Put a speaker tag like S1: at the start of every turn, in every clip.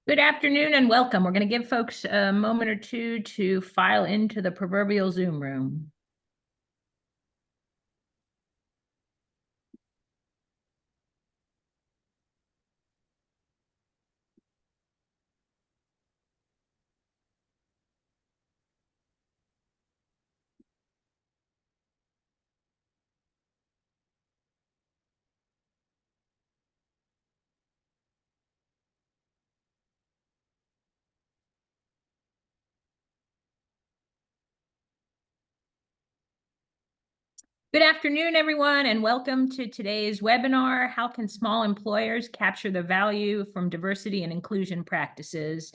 S1: Good afternoon and welcome. We're going to give folks a moment or two to file into the proverbial Zoom room. Good afternoon, everyone, and welcome to today's webinar, How Can Small Employers Capture the Value from Diversity and Inclusion Practices?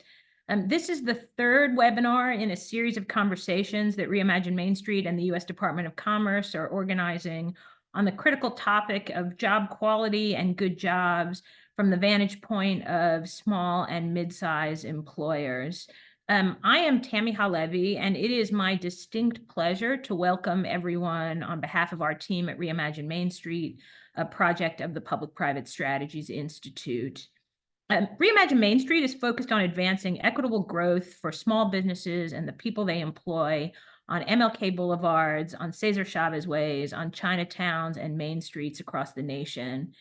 S1: This is the third webinar in a series of conversations that Reimagine Main Street and the U.S. Department of Commerce are organizing on the critical topic of job quality and good jobs from the vantage point of small and mid-size employers. I am Tammy Halevi, and it is my distinct pleasure to welcome everyone on behalf of our team at Reimagine Main Street, a project of the Public-Private Strategies Institute. Reimagine Main Street is focused on advancing equitable growth for small businesses and the people they employ on MLK Boulevards, on Cesar Chavez Ways, on Chinatowns and Main Streets across the nation.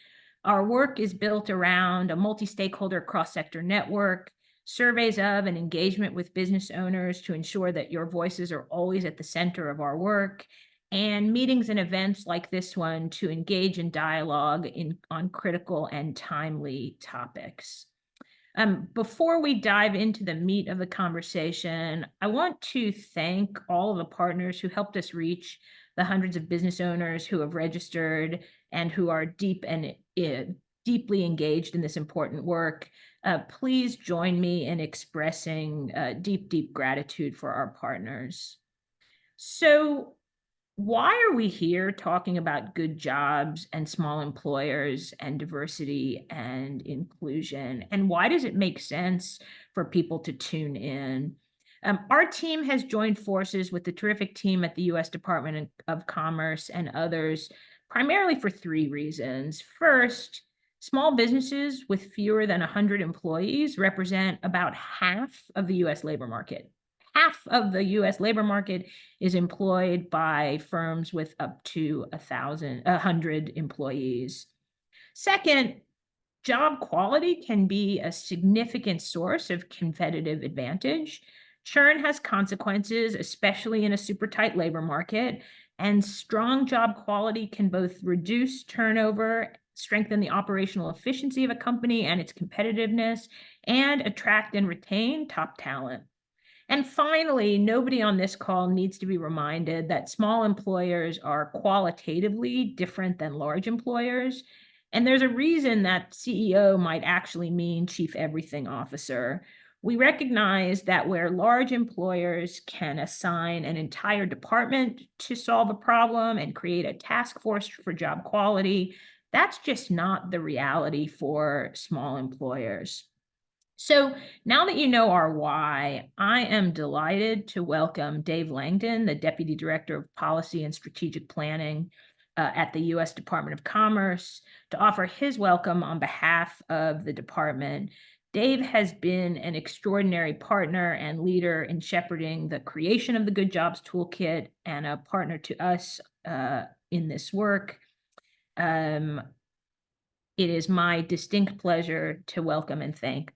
S1: Our work is built around a multi-stakeholder cross-sector network, surveys of and engagement with business owners to ensure that your voices are always at the center of our work, and meetings and events like this one to engage in dialogue on critical and timely topics. Before we dive into the meat of the conversation, I want to thank all of the partners who helped us reach the hundreds of business owners who have registered and who are deeply engaged in this important work. Please join me in expressing deep gratitude for our partners. So, why are we here talking about good jobs and small employers and diversity and inclusion? And why does it make sense for people to tune in? Our team has joined forces with the terrific team at the U.S. Department of Commerce and others, primarily for three reasons. First, small businesses with fewer than 100 employees represent about half of the U.S. labor market. Half of the U.S. labor market is employed by firms with up to 100 employees. Second, job quality can be a significant source of competitive advantage. Churn has consequences, especially in a super tight labor market, and strong job quality can both reduce turnover, strengthen the operational efficiency of a company and its competitiveness, and attract and retain top talent. And finally, nobody on this call needs to be reminded that small employers are qualitatively different than large employers. And there's a reason that CEO might actually mean Chief Everything Officer. We recognize that where large employers can assign an entire department to solve a problem and create a task force for job quality, that's just not the reality for small employers. So now that you know our why, I am delighted to welcome Dave Langdon, the Deputy Director of Policy and Strategic Planning at the U.S. Department of Commerce, to offer his welcome on behalf of the department. Dave has been an extraordinary partner and leader in shepherding the creation of the Good Jobs Toolkit and a partner to us in this work. It is my distinct pleasure to welcome and thank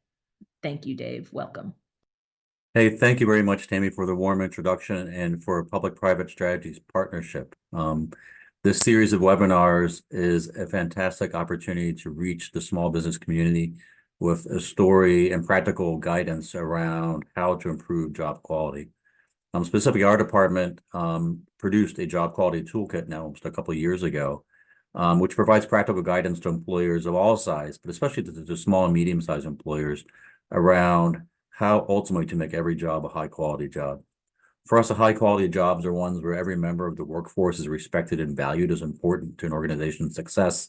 S1: you, Dave. Welcome.
S2: Hey, thank you very much, Tammy, for the warm introduction and for Public-Private Strategies Partnership. This series of webinars is a fantastic opportunity to reach the small business community with a story and practical guidance around how to improve job quality. Specifically, our department produced a job quality toolkit now almost a couple of years ago, which provides practical guidance to employers of all size, but especially to small and medium-sized employers around how ultimately to make every job a high-quality job. For us, the high-quality jobs are ones where every member of the workforce is respected and valued as important to an organization's success.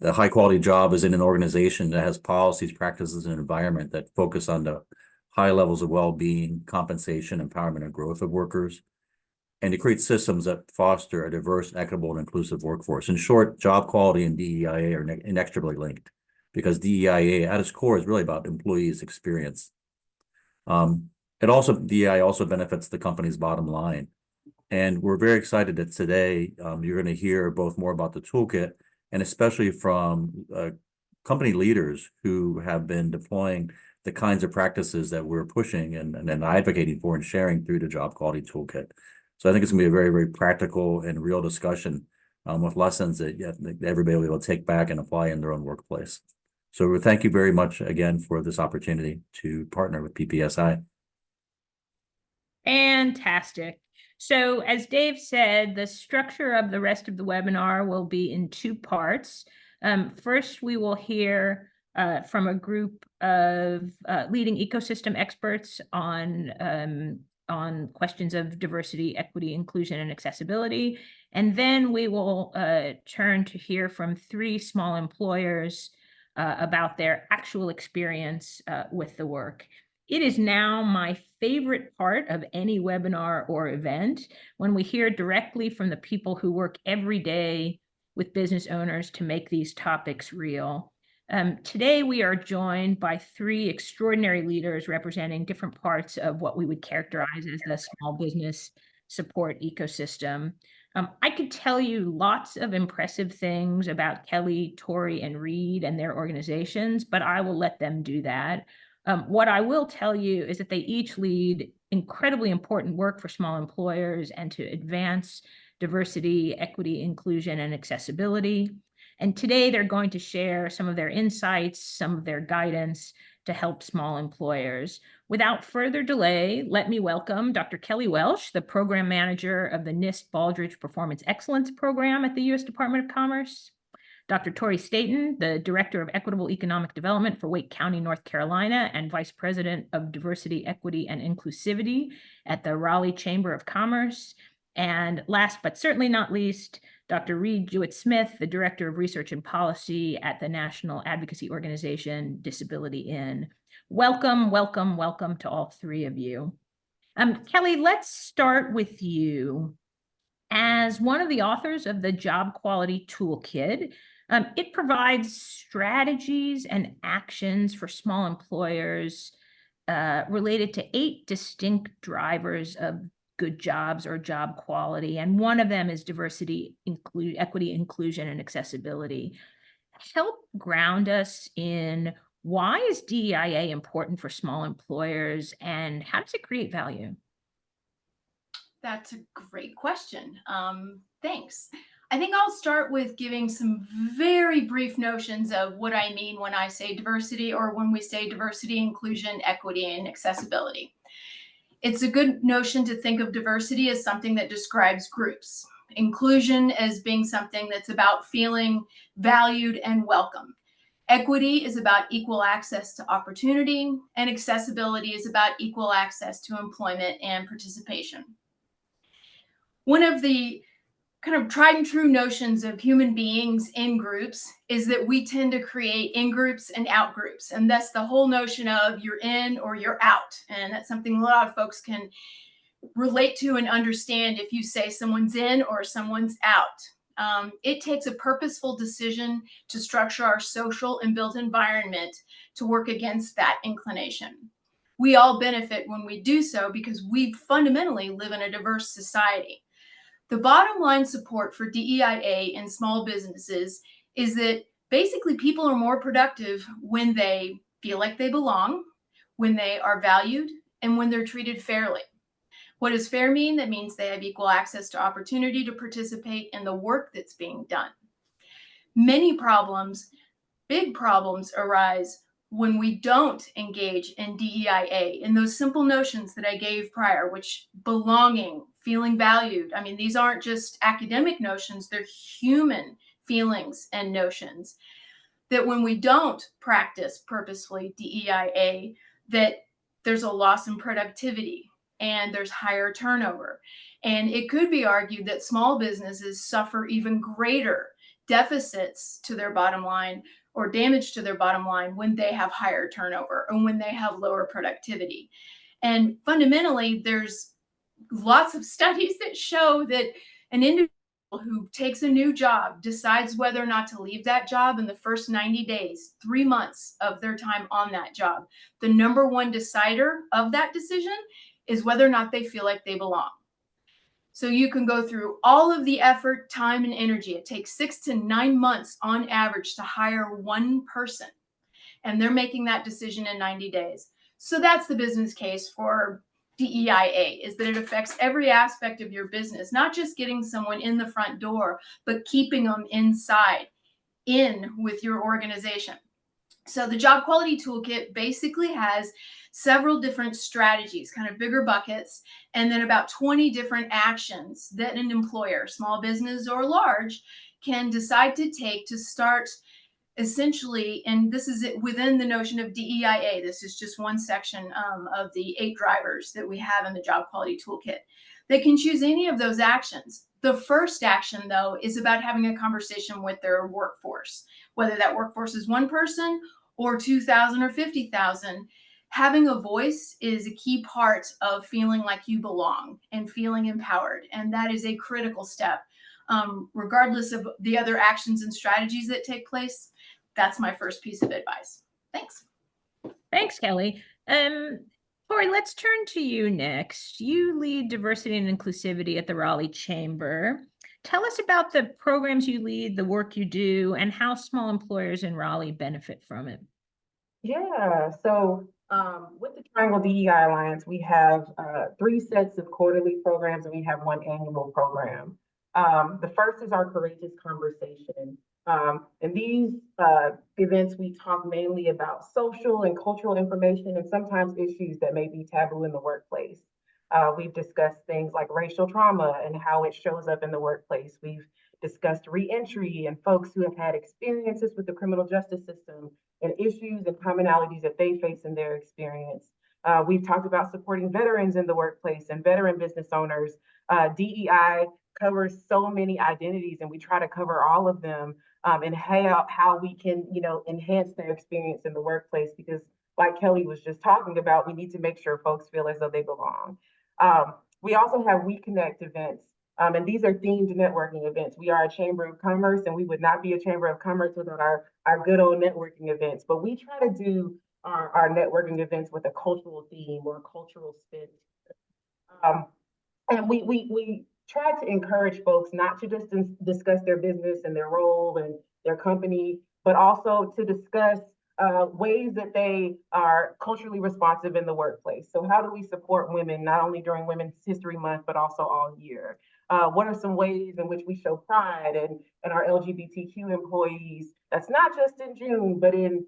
S2: The high-quality job is in an organization that has policies, practices, and environment that focus on the high levels of well-being, compensation, empowerment, and growth of workers, and to create systems that foster a diverse, equitable, and inclusive workforce. In short, job quality and DEIA are inextricably linked. because DEIA at its core is really about employees' experience. DEI also benefits the company's bottom line. And we're very excited that today you're going to hear both more about the toolkit and especially from company leaders who have been deploying the kinds of practices that we're pushing and advocating for and sharing through the Job Quality Toolkit. So I think it's going to be a very, very practical and real discussion with lessons that everybody will be able to take back and apply in their own workplace. So thank you very much again for this opportunity to partner with PPSI.
S1: Fantastic. So as Dave said, the structure of the rest of the webinar will be in two parts. First, we will hear from a group of leading ecosystem experts on questions of diversity, equity, inclusion, and accessibility. And then we will turn to hear from three small employers about their actual experience with the work. It is now my favorite part of any webinar or event when we hear directly from the people who work every day with business owners to make these topics real. Today, we are joined by three extraordinary leaders representing different parts of what we would characterize as the small business support ecosystem. I could tell you lots of impressive things about Kelly, Tori, and Reed and their organizations, but I will let them do that. What I will tell you is that they each lead incredibly important work for small employers and to advance diversity, equity, inclusion, and accessibility. And today they're going to share some of their insights, some of their guidance to help small employers. Without further delay, let me welcome Dr. Kelly Welsh, the Program Manager of the NIST Baldrige Performance Excellence Program at the U.S. Department of Commerce. Dr. Tori Staten, the Director of Equitable Economic Development for Wake County, North Carolina, and Vice President of Diversity, Equity, and Inclusivity at the Raleigh Chamber of Commerce. And last but certainly not least, Dr. Reed Jewett-Smith, the Director of Research and Policy at the national advocacy organization Disability:IN. Welcome, welcome, welcome to all three of you. Kelly, let's start with you. As one of the authors of the Job Quality Toolkit, it provides strategies and actions for small employers related to 8 distinct drivers of good jobs or job quality. And one of them is diversity, equity, inclusion, and accessibility. Help ground us in why is DEIA important for small employers and how does it create value?
S3: That's a great question. Thanks. I think I'll start with giving some very brief notions of what I mean when I say diversity or when we say diversity, inclusion, equity, and accessibility. It's a good notion to think of diversity as something that describes groups, inclusion as being something that's about feeling valued and welcome. Equity is about equal access to opportunity, and accessibility is about equal access to employment and participation. One of the kind of tried and true notions of human beings in groups is that we tend to create in groups and out groups. And that's the whole notion of you're in or you're out. And that's something a lot of folks can relate to and understand if you say someone's in or someone's out. It takes a purposeful decision to structure our social and built environment to work against that inclination. We all benefit when we do so because we fundamentally live in a diverse society. The bottom line support for DEIA in small businesses is that basically people are more productive when they feel like they belong, when they are valued, and when they're treated fairly. What does fair mean? That means they have equal access to opportunity to participate in the work that's being done. Many problems, big problems, arise when we don't engage in DEIA, in those simple notions that I gave prior, which belonging, feeling valued. I mean, these aren't just academic notions, they're human feelings and notions. That when we don't practice purposefully DEIA, that there's a loss in productivity and there's higher turnover. And it could be argued that small businesses suffer even greater deficits to their bottom line or damage to their bottom line when they have higher turnover and when they have lower productivity. And fundamentally, there's lots of studies that show that an individual who takes a new job decides whether or not to leave that job in the first 90 days, 3 months of their time on that job, the number one decider of that decision is whether or not they feel like they belong. So you can go through all of the effort, time, and energy. It takes 6 to 9 months on average to hire one person, and they're making that decision in 90 days. So that's the business case for DEIA, is that it affects every aspect of your business, not just getting someone in the front door, but keeping them inside, in with your organization. So the Job Quality Toolkit basically has several different strategies, kind of bigger buckets, and then about 20 different actions that an employer, small business or large, can decide to take to start essentially, and this is it within the notion of DEIA. This is just one section of the 8 drivers that we have in the Job Quality Toolkit. They can choose any of those actions. The first action, though, is about having a conversation with their workforce, whether that workforce is one person or 2,000 or 50,000. Having a voice is a key part of feeling like you belong and feeling empowered. And that is a critical step. Regardless of the other actions and strategies that take place, that's my first piece of advice. Thanks.
S1: Thanks, Kelly. Tori, let's turn to you next. You lead diversity and inclusivity at the Raleigh Chamber. Tell us about the programs you lead, the work you do, and how small employers in Raleigh benefit from it.
S4: Yeah, so with the Triangle DEI Alliance, we have 3 sets of quarterly programs and we have 1 annual program. The first is our Courageous Conversation. In these events, we talk mainly about social and cultural information and sometimes issues that may be taboo in the workplace. We've discussed things like racial trauma and how it shows up in the workplace. We've discussed reentry and folks who have had experiences with the criminal justice system and issues and commonalities that they face in their experience. We've talked about supporting veterans in the workplace and veteran business owners. DEI covers so many identities and we try to cover all of them and how we can, enhance their experience in the workplace because like Kelly was just talking about, we need to make sure folks feel as though they belong. We also have We Connect events. And these are themed networking events. We are a Chamber of Commerce and we would not be a Chamber of Commerce without our good old networking events. But we try to do our networking events with a cultural theme or a cultural spin. And we try to encourage folks not to just discuss their business and their role and their company, but also to discuss ways that they are culturally responsive in the workplace. So how do we support women, not only during Women's History Month, but also all year? What are some ways in which we show pride in our LGBTQ employees? That's not just in June, but in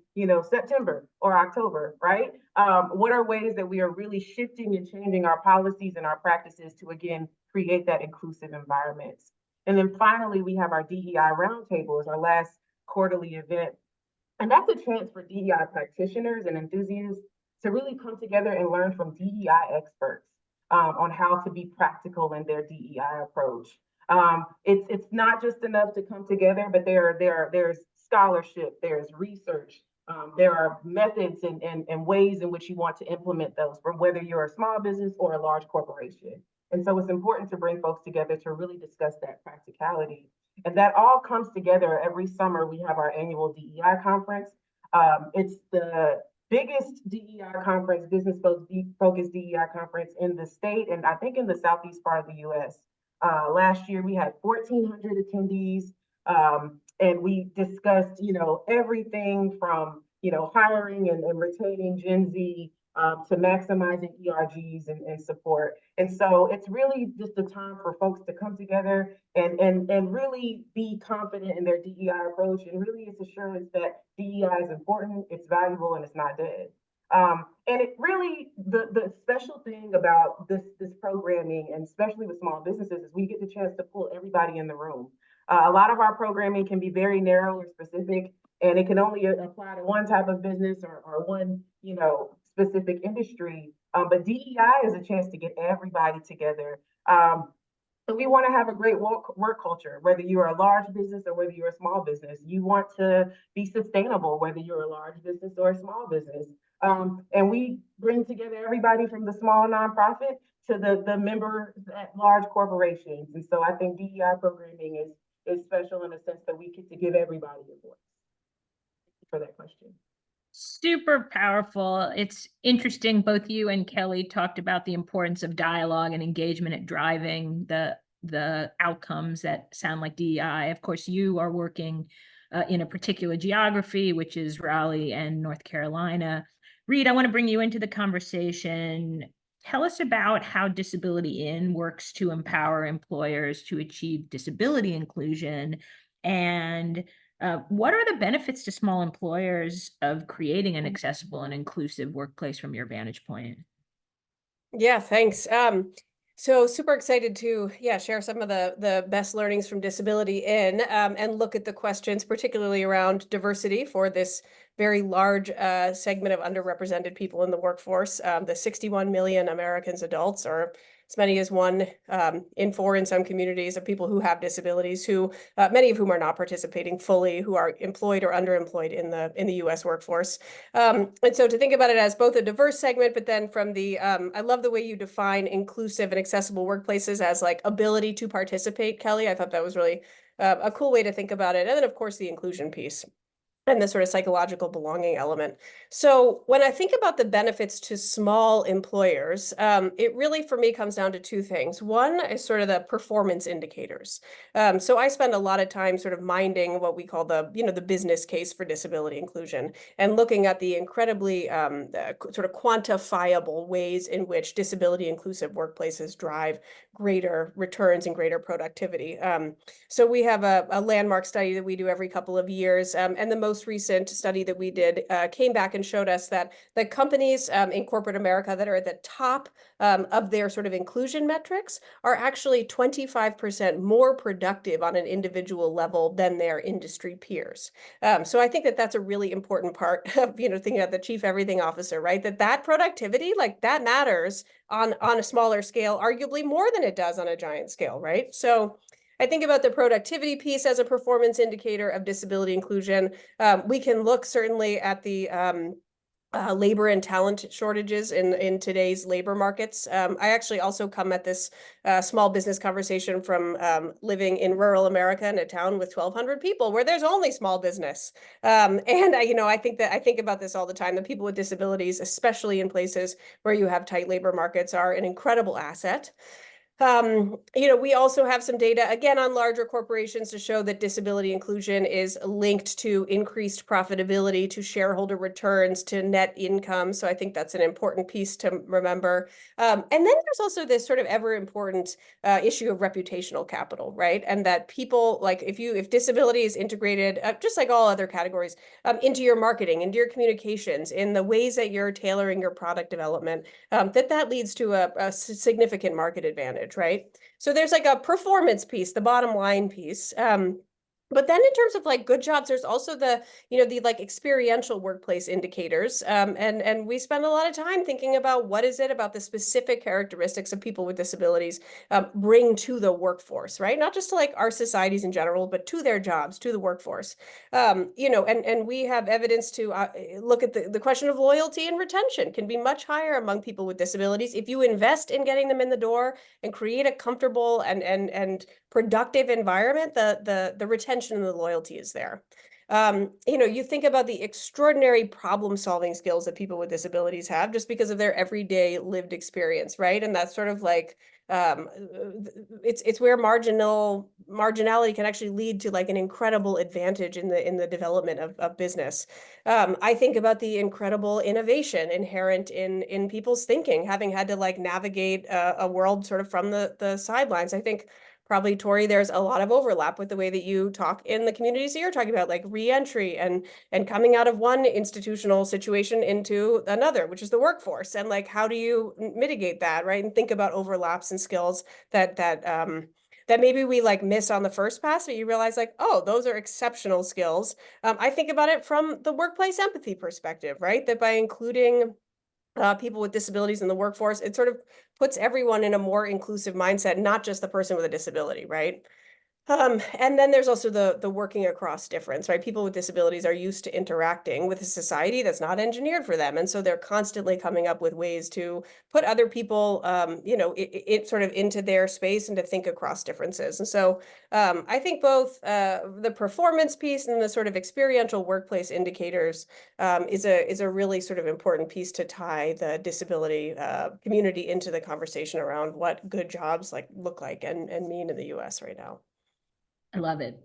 S4: September or October, right? What are ways that we are really shifting and changing our policies and our practices to, again, create that inclusive environment? And then finally, we have our DEI Roundtable as our last quarterly event. And that's a chance for DEI practitioners and enthusiasts to really come together and learn from DEI experts on how to be practical in their DEI approach. It's not just enough to come together, but there's scholarship, there's research, there are methods and ways in which you want to implement those, from whether you're a small business or a large corporation. And so it's important to bring folks together to really discuss that practicality. And that all comes together every summer. We have our annual DEI conference. It's the biggest DEI conference, business focused DEI conference in the state, and I think in the southeast part of the US. Last year we had 1,400 attendees, and we discussed, everything from, hiring and retaining Gen Z to maximizing ERGs and support. And so it's really just a time for folks to come together and really be confident in their DEI approach. And really it's assurance that DEI is important, it's valuable, and it's not dead. And it really, the special thing about this programming, and especially with small businesses, is we get the chance to pull everybody in the room. A lot of our programming can be very narrow or specific, and it can only apply to one type of business or one, specific industry. But DEI is a chance to get everybody together. So we want to have a great work culture, whether you're a large business or whether you're a small business. You want to be sustainable, whether you're a large business or a small business. And we bring together everybody from the small nonprofit to the members at large corporations. And so I think DEI programming is special in the sense that we get to give everybody a voice. Thank you for that question.
S1: Super powerful. It's interesting, both you and Kelly talked about the importance of dialogue and engagement at driving the outcomes that sound like DEI. Of course, you are working in a particular geography, which is Raleigh and North Carolina. Reed, I want to bring you into the conversation. Tell us about how Disability In works to empower employers to achieve disability inclusion, and what are the benefits to small employers of creating an accessible and inclusive workplace from your vantage point?
S5: Yeah, thanks. So super excited to share some of the best learnings from Disability In, and look at the questions, particularly around diversity for this very large segment of underrepresented people in the workforce. The 61 million Americans adults, or as many as 1 in 4 in some communities, of people who have disabilities, who many of whom are not participating fully, who are employed or underemployed in the U.S. workforce. And so to think about it as both a diverse segment, but then from the I love the way you define inclusive and accessible workplaces as like ability to participate, Kelly. I thought that was really a cool way to think about it. And then of course the inclusion piece and the sort of psychological belonging element. So when I think about the benefits to small employers, it really for me comes down to 2 things. One is sort of the performance indicators. So I spend a lot of time sort of minding what we call the business case for disability inclusion, and looking at the incredibly sort of quantifiable ways in which disability inclusive workplaces drive greater returns and greater productivity. So we have a landmark study that we do every couple of years, and the most recent study that we did came back and showed us that the companies in corporate America that are at the top of their sort of inclusion metrics are actually 25% more productive on an individual level than their industry peers. So I think that that's a really important part of thinking about the chief everything officer, right? That productivity, like that matters on a smaller scale, arguably more than it does on a giant scale, right? So I think about the productivity piece as a performance indicator of disability inclusion. We can look certainly at the labor and talent shortages in today's labor markets. I actually also come at this small business conversation from living in rural America in a town with 1,200 people where there's only small business. And I think about this all the time. The people with disabilities, especially in places where you have tight labor markets, are an incredible asset. We also have some data, again, on larger corporations to show that disability inclusion is linked to increased profitability, to shareholder returns, to net income. So I think that's an important piece to remember. And then there's also this sort of ever important issue of reputational capital, right? And that people, like if disability is integrated, just like all other categories, into your marketing, into your communications, in the ways that you're tailoring your product development, that leads to a significant market advantage. Right? So there's like a performance piece, the bottom line piece. But then in terms of like good jobs, there's also the like experiential workplace indicators. And we spend a lot of time thinking about what is it about the specific characteristics of people with disabilities bring to the workforce, right? Not just to like our societies in general, but to their jobs, to the workforce. And we have evidence to look at the question of loyalty and retention can be much higher among people with disabilities if you invest in getting them in the door and create a comfortable and productive environment. The retention and the loyalty is there. You think about the extraordinary problem-solving skills that people with disabilities have just because of their everyday lived experience, right? And that's sort of like it's where marginality can actually lead to like an incredible advantage in the development of business. I think about the incredible innovation inherent in people's thinking, having had to like navigate a world sort of from the sidelines. I think probably, Tori, there's a lot of overlap with the way that you talk in the communities that you're talking about, like reentry and coming out of one institutional situation into another, which is the workforce. And like, how do you mitigate that, right? And think about overlaps and skills that maybe we like miss on the first pass, but you realize like, oh, those are exceptional skills. I think about it from the workplace empathy perspective, right? That by including people with disabilities in the workforce, it sort of puts everyone in a more inclusive mindset, not just the person with a disability, right? And then there's also the working across difference, right? People with disabilities are used to interacting with a society that's not engineered for them. And so they're constantly coming up with ways to put other people, it sort of into their space and to think across differences. And so I think both the performance piece and the sort of experiential workplace indicators is a really sort of important piece to tie the disability community into the conversation around what good jobs look like and mean in the US right now.
S1: I love it.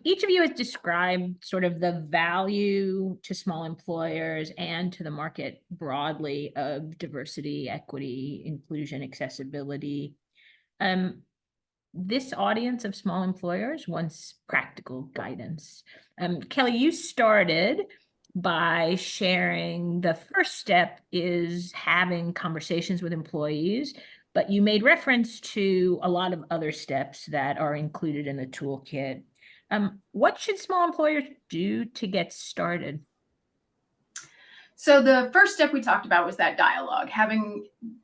S1: Each of you has described sort of the value to small employers and to the market broadly of diversity, equity, inclusion, accessibility. This audience of small employers wants practical guidance. Kelly, you started by sharing the first step is having conversations with employees, but you made reference to a lot of other steps that are included in the toolkit. What should small employers do to get started?
S3: So the first step we talked about was that dialogue,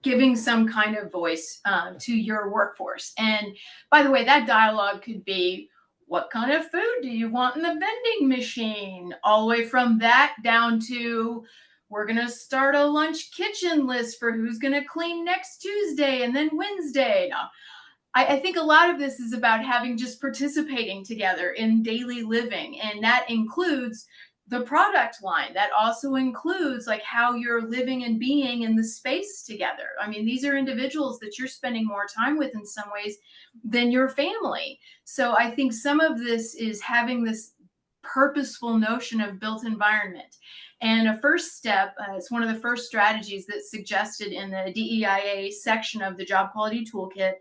S3: giving some kind of voice to your workforce. And by the way, that dialogue could be, what kind of food do you want in the vending machine? All the way from that down to, we're going to start a lunch kitchen list for who's going to clean next Tuesday and then Wednesday. Now, I think a lot of this is about just participating together in daily living. And that includes the product line. That also includes how you're living and being in the space together. I mean, these are individuals that you're spending more time with in some ways than your family. So I think some of this is having this purposeful notion of built environment. And a first step, it's one of the first strategies that's suggested in the DEIA section of the Job Quality Toolkit.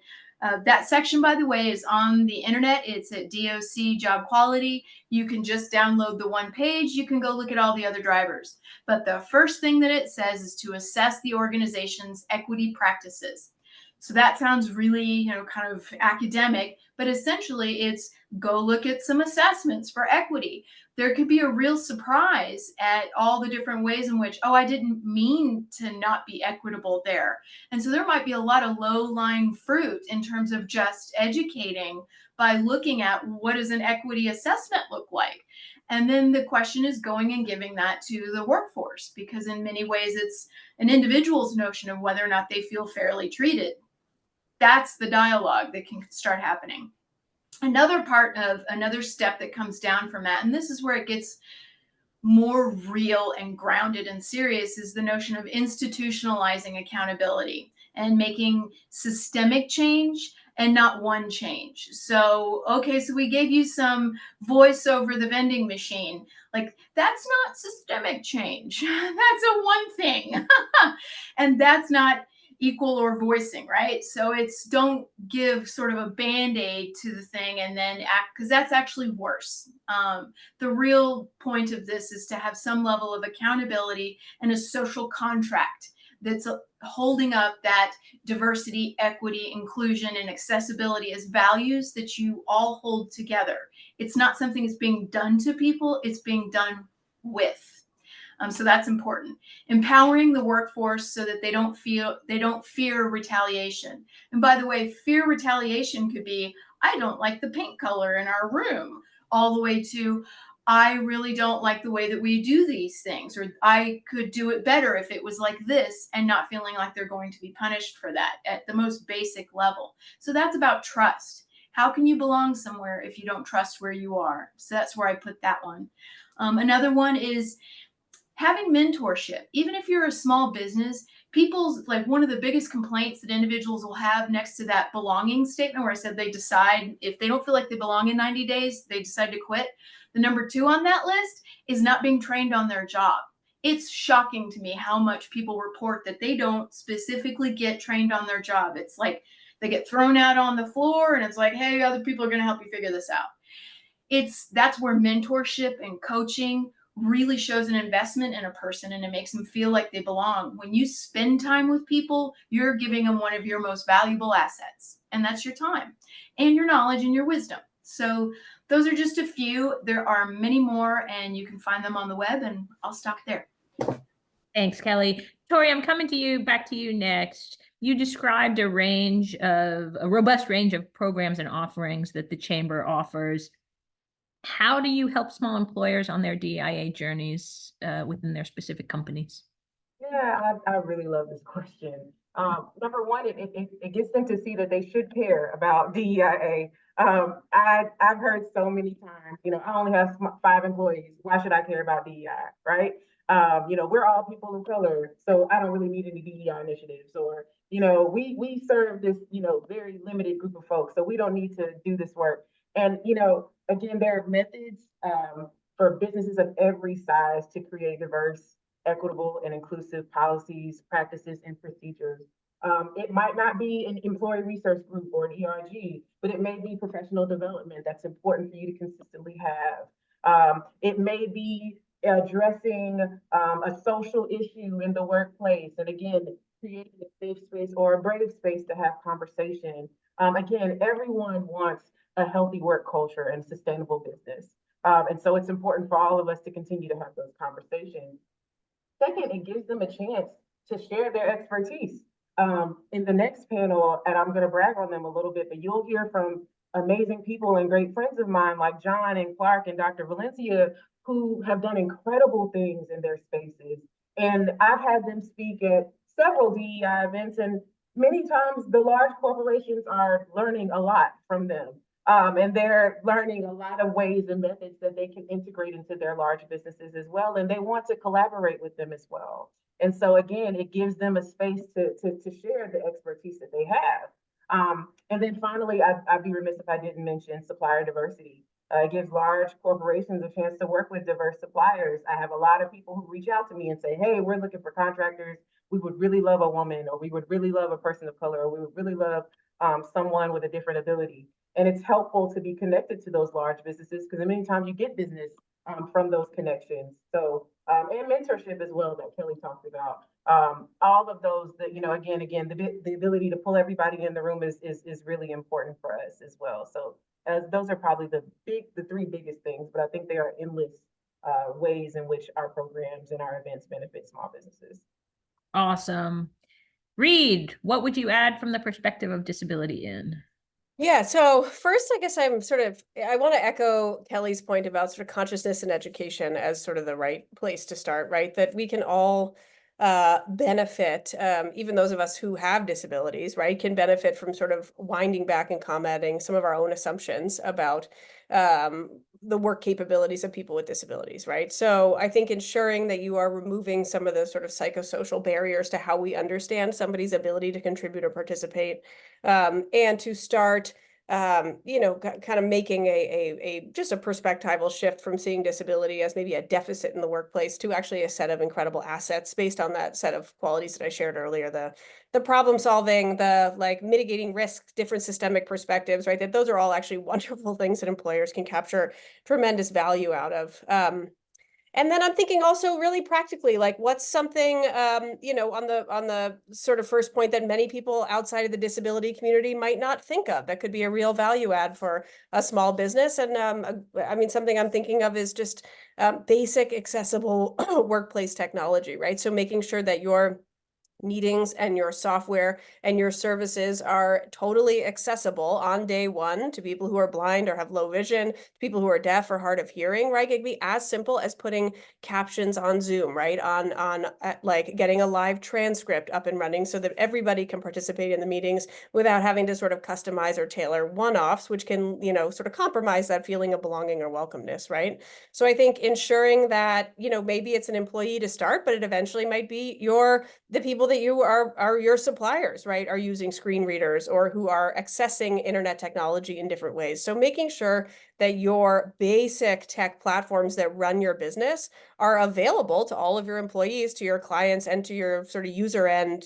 S3: That section, by the way, is on the internet. It's at DOC Job Quality. You can just download the one page. You can go look at all the other drivers. But the first thing that it says is to assess the organization's equity practices. So that sounds really, kind of academic, but essentially it's go look at some assessments for equity. There could be a real surprise at all the different ways in which, I didn't mean to not be equitable there. And so there might be a lot of low-lying fruit in terms of just educating by looking at what does an equity assessment look like. And then the question is going and giving that to the workforce, because in many ways it's an individual's notion of whether or not they feel fairly treated. That's the dialogue that can start happening. Another step that comes down from that, and this is where it gets more real and grounded and serious, is the notion of institutionalizing accountability and making systemic change and not one change. So, okay, so we gave you some voice over the vending machine. That's not systemic change. That's a one thing. And that's not equal or voicing, right? So don't give sort of a band-aid to the thing and then act, because that's actually worse. The real point of this is to have some level of accountability and a social contract that's holding up that diversity, equity, inclusion, and accessibility as values that you all hold together. It's not something that's being done to people, it's being done with. So that's important. Empowering the workforce so that they don't fear retaliation. And by the way, fear retaliation could be, I don't like the paint color in our room, all the way to, I really don't like the way that we do these things, or I could do it better if it was like this, and not feeling like they're going to be punished for that at the most basic level. So that's about trust. How can you belong somewhere if you don't trust where you are? So that's where I put that one. Another one is having mentorship. Even if you're a small business, one of the biggest complaints that individuals will have next to that belonging statement, where I said they decide if they don't feel like they belong in 90 days, they decide to quit. The number 2 on that list is not being trained on their job. It's shocking to me how much people report that they don't specifically get trained on their job. It's like they get thrown out on the floor and it's like, hey, other people are going to help you figure this out. That's where mentorship and coaching really shows an investment in a person, and it makes them feel like they belong. When you spend time with people, you're giving them one of your most valuable assets, and that's your time and your knowledge and your wisdom. So those are just a few. There are many more, and you can find them on the web, and I'll stop there.
S1: Thanks, Kelly. Tori, I'm coming to you, back to you next. You described a robust range of programs and offerings that the chamber offers. How do you help small employers on their DEIA journeys within their specific companies?
S4: Yeah, I really love this question. Number one, it gets them to see that they should care about DEIA. I've heard so many times, I only have 5 employees. Why should I care about DEI, right? We're all people of color, so I don't really need any DEI initiatives. Or, we serve this, very limited group of folks, so we don't need to do this work. And, again, there are methods for businesses of every size to create diverse, equitable, and inclusive policies, practices, and procedures. It might not be an employee research group or an ERG, but it may be professional development that's important for you to consistently have. It may be addressing a social issue in the workplace, and again, creating a safe space or a brave space to have conversation. Again, everyone wants a healthy work culture and sustainable business. And so it's important for all of us to continue to have those conversations. Second, it gives them a chance to share their expertise. In the next panel, and I'm going to brag on them a little bit, but you'll hear from amazing people and great friends of mine like John and Clark and Dr. Valencia, who have done incredible things in their spaces. And I've had them speak at several DEI events, and many times the large corporations are learning a lot from them. And they're learning a lot of ways and methods that they can integrate into their large businesses as well. And they want to collaborate with them as well. And so again, it gives them a space to share the expertise that they have. And then finally, I'd be remiss if I didn't mention supplier diversity. It gives large corporations a chance to work with diverse suppliers. I have a lot of people who reach out to me and say, hey, we're looking for contractors. We would really love a woman, or we would really love a person of color, or we would really love someone with a different ability. And it's helpful to be connected to those large businesses because many times you get business from those connections. So, and mentorship as well that Kelly talked about. All of those that, again, the ability to pull everybody in the room is really important for us as well. So those are probably the 3 biggest things, but I think there are endless ways in which our programs and our events benefit small businesses.
S1: Awesome. Reed, what would you add from the perspective of disability in?
S5: Yeah, so first, I guess I want to echo Kelly's point about sort of consciousness and education as sort of the right place to start, right? That we can all benefit, even those of us who have disabilities, right, can benefit from sort of winding back and combating some of our own assumptions about the work capabilities of people with disabilities, right? So I think ensuring that you are removing some of the sort of psychosocial barriers to how we understand somebody's ability to contribute or participate, and to start kind of making just a perspectival shift from seeing disability as maybe a deficit in the workplace to actually a set of incredible assets based on that set of qualities that I shared earlier, the problem solving, the like mitigating risk, different systemic perspectives, right? That those are all actually wonderful things that employers can capture tremendous value out of. And then I'm thinking also really practically, like what's something, on the sort of first point that many people outside of the disability community might not think of that could be a real value add for a small business. And something I'm thinking of is just basic accessible workplace technology, right? So making sure that your meetings and your software and your services are totally accessible on day one to people who are blind or have low vision, to people who are deaf or hard of hearing, right? It can be as simple as putting captions on Zoom, right? On like getting a live transcript up and running so that everybody can participate in the meetings without having to sort of customize or tailor one-offs, which can, sort of compromise that feeling of belonging or welcomeness, right? So I think ensuring that, maybe it's an employee to start, but it eventually might be the people that you are your suppliers, right, are using screen readers or who are accessing internet technology in different ways. So making sure that your basic tech platforms that run your business are available to all of your employees, to your clients, and to your sort of user end,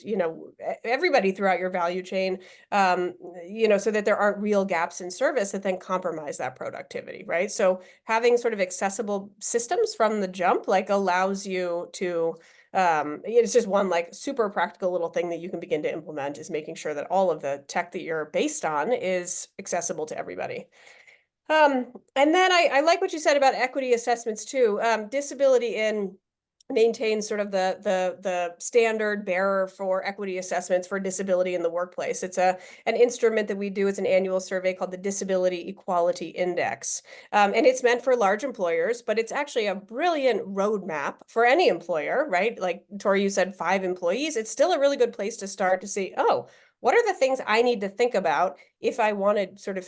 S5: everybody throughout your value chain, so that there aren't real gaps in service that then compromise that productivity, right? So having sort of accessible systems from the jump, like allows you to it's just one like super practical little thing that you can begin to implement is making sure that all of the tech that you're based on is accessible to everybody. And then I like what you said about equity assessments too. Disability in maintains sort of the standard bearer for equity assessments for disability in the workplace. It's an instrument that we do. It's an annual survey called the Disability Equality Index. And it's meant for large employers, but it's actually a brilliant roadmap for any employer, right? Like Tori, you said 5 employees. It's still a really good place to start to see, oh, what are the things I need to think about if I want to sort of,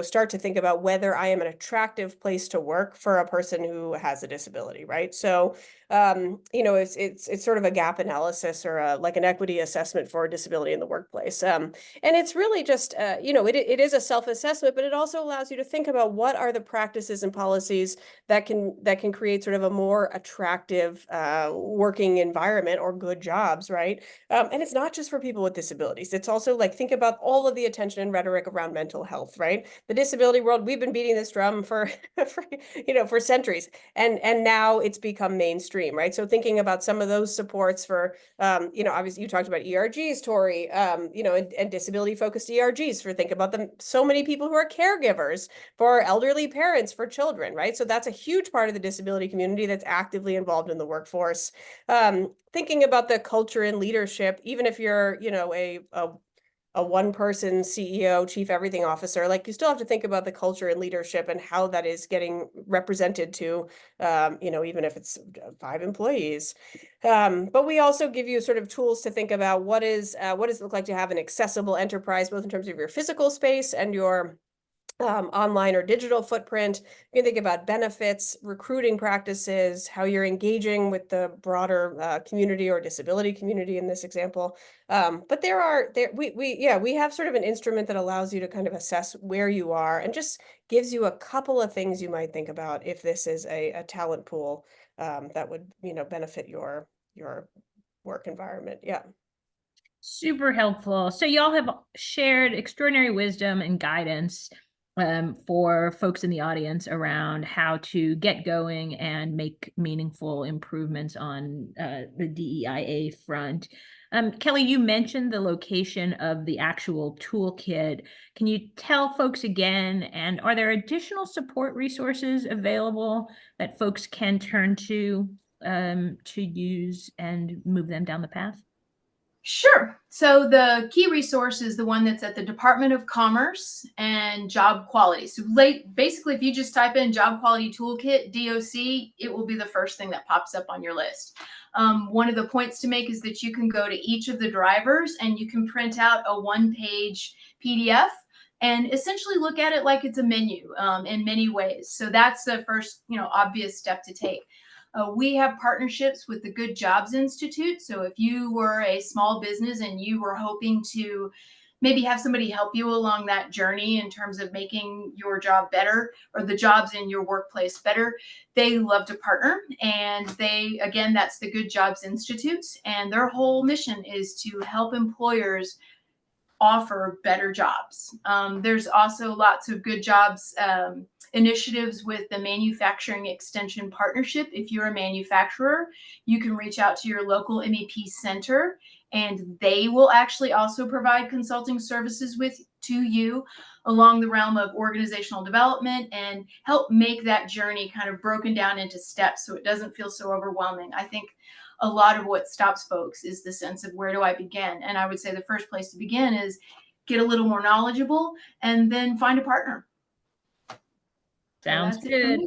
S5: start to think about whether I am an attractive place to work for a person who has a disability, right? So, it's sort of a gap analysis or like an equity assessment for disability in the workplace. And it's really just, it is a self-assessment, but it also allows you to think about what are the practices and policies that can create sort of a more attractive working environment or good jobs, right? And it's not just for people with disabilities. It's also like, think about all of the attention and rhetoric around mental health, right? The disability world, we've been beating this drum for, for centuries, and now it's become mainstream, right? So thinking about some of those supports for, obviously you talked about ERGs, Tori, and disability focused ERGs think about them. So many people who are caregivers for elderly parents, for children, right? So that's a huge part of the disability community that's actively involved in the workforce. Thinking about the culture and leadership, even if you're, a one-person CEO, chief everything officer, like you still have to think about the culture and leadership and how that is getting represented to, even if it's 5 employees. But we also give you sort of tools to think about what does it look like to have an accessible enterprise, both in terms of your physical space and your online or digital footprint. You can think about benefits, recruiting practices, how you're engaging with the broader community or disability community in this example. But we have sort of an instrument that allows you to kind of assess where you are and just gives you a couple of things you might think about if this is a talent pool that would, benefit your work environment. Yeah.
S1: Super helpful. So y'all have shared extraordinary wisdom and guidance for folks in the audience around how to get going and make meaningful improvements on the DEIA front. Kelly, you mentioned the location of the actual toolkit. Can you tell folks again, and are there additional support resources available that folks can turn to use and move them down the path?
S3: Sure. So the key resource is the one that's at the Department of Commerce and Job Quality. So basically, if you just type in Job Quality Toolkit, DOC, it will be the first thing that pops up on your list. One of the points to make is that you can go to each of the drivers and you can print out a 1-page PDF and essentially look at it like it's a menu in many ways. So that's the first, obvious step to take. We have partnerships with the Good Jobs Institute. So if you were a small business and you were hoping to maybe have somebody help you along that journey in terms of making your job better or the jobs in your workplace better, they love to partner. And that's the Good Jobs Institute. And their whole mission is to help employers offer better jobs. There's also lots of good jobs initiatives with the Manufacturing Extension Partnership. If you're a manufacturer, you can reach out to your local MEP center, and they will actually also provide consulting services to you along the realm of organizational development and help make that journey kind of broken down into steps so it doesn't feel so overwhelming. I think a lot of what stops folks is the sense of where do I begin? And I would say the first place to begin is get a little more knowledgeable and then find a partner.
S1: Sounds good.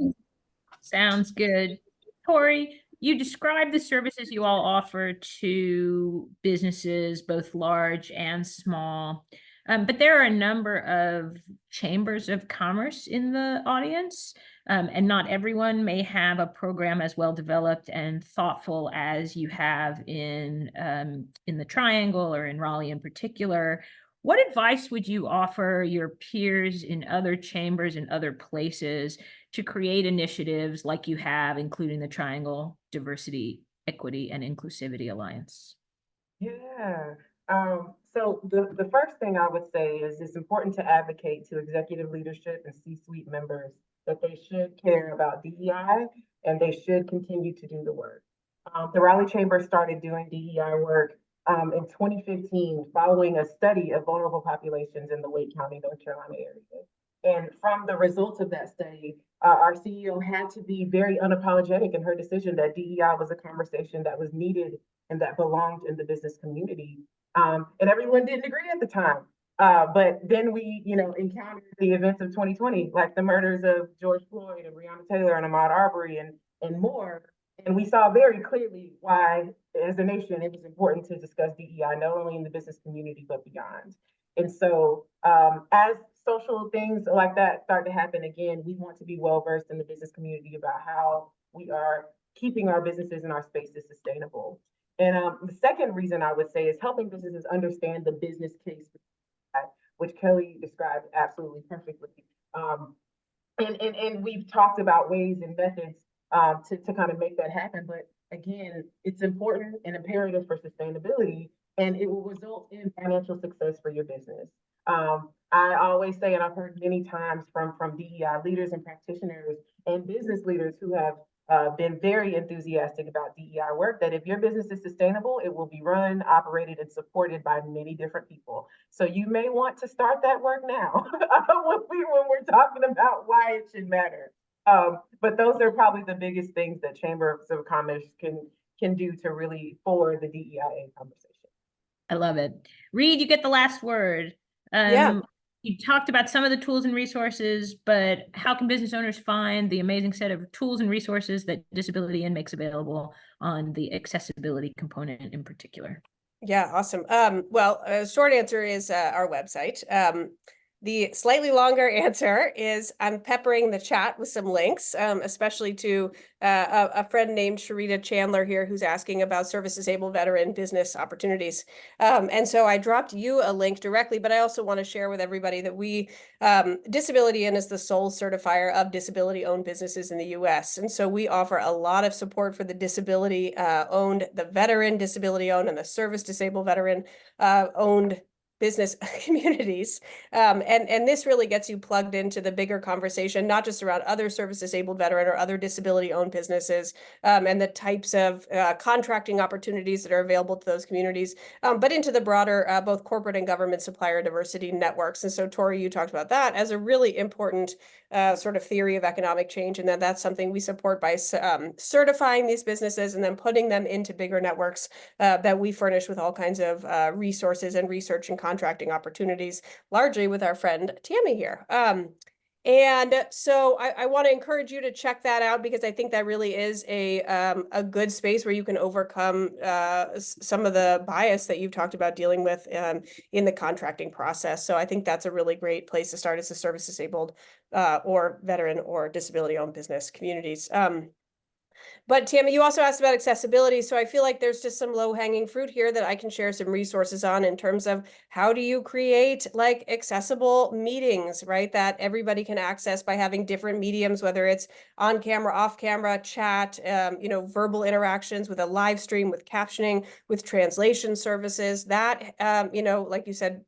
S1: Sounds good. Tori, you described the services you all offer to businesses, both large and small. But there are a number of chambers of commerce in the audience, and not everyone may have a program as well developed and thoughtful as you have in the Triangle or in Raleigh in particular. What advice would you offer your peers in other chambers and other places to create initiatives like you have, including the Triangle Diversity, Equity, and Inclusivity Alliance?
S4: Yeah. So the first thing I would say is it's important to advocate to executive leadership and C-suite members that they should care about DEI and they should continue to do the work. The Raleigh Chamber started doing DEI work in 2015 following a study of vulnerable populations in the Wake County, North Carolina area. And from the results of that study, our CEO had to be very unapologetic in her decision that DEI was a conversation that was needed and that belonged in the business community. And everyone didn't agree at the time. But then we, encountered the events of 2020, like the murders of George Floyd and Breonna Taylor and Ahmaud Arbery and more. And we saw very clearly why, as a nation, it was important to discuss DEI, not only in the business community, but beyond. And so as social things like that start to happen again, we want to be well-versed in the business community about how we are keeping our businesses and our spaces sustainable. And the second reason I would say is helping businesses understand the business case, which Kelly described absolutely perfectly. And we've talked about ways and methods to kind of make that happen. But again, it's important and imperative for sustainability, and it will result in financial success for your business. I always say, and I've heard many times from DEI leaders and practitioners and business leaders who have been very enthusiastic about DEI work, that if your business is sustainable, it will be run, operated, and supported by many different people. So you may want to start that work now when we're talking about why it should matter. But those are probably the biggest things that Chamber of Commerce can do to really forward the DEIA conversation.
S1: I love it. Reed, you get the last word.
S5: Yeah.
S1: You talked about some of the tools and resources, but how can business owners find the amazing set of tools and resources that Disability In makes available on the accessibility component in particular?
S5: Yeah, awesome. Well, short answer is our website. The slightly longer answer is I'm peppering the chat with some links, especially to a friend named Sharita Chandler here who's asking about service-disabled veteran business opportunities. And so I dropped you a link directly, but I also want to share with everybody that we, Disability In is the sole certifier of disability-owned businesses in the US. And so we offer a lot of support for the disability-owned, the veteran disability-owned, and the service-disabled veteran-owned business communities. And this really gets you plugged into the bigger conversation, not just around other service-disabled veteran or other disability-owned businesses, and the types of contracting opportunities that are available to those communities, but into the broader both corporate and government supplier diversity networks. And so, Tori, you talked about that as a really important sort of theory of economic change, and that's something we support by certifying these businesses and then putting them into bigger networks that we furnish with all kinds of resources and research and contracting opportunities, largely with our friend Tammy here. And so I want to encourage you to check that out, because I think that really is a good space where you can overcome some of the bias that you've talked about dealing with in the contracting process. So I think that's a really great place to start as a service-disabled or veteran or disability-owned business communities. But Tammy, you also asked about accessibility. So I feel like there's just some low-hanging fruit here that I can share some resources on in terms of how do you create like accessible meetings, right? That everybody can access by having different mediums, whether it's on camera, off camera, chat, verbal interactions with a live stream, with captioning, with translation services. That, like you said,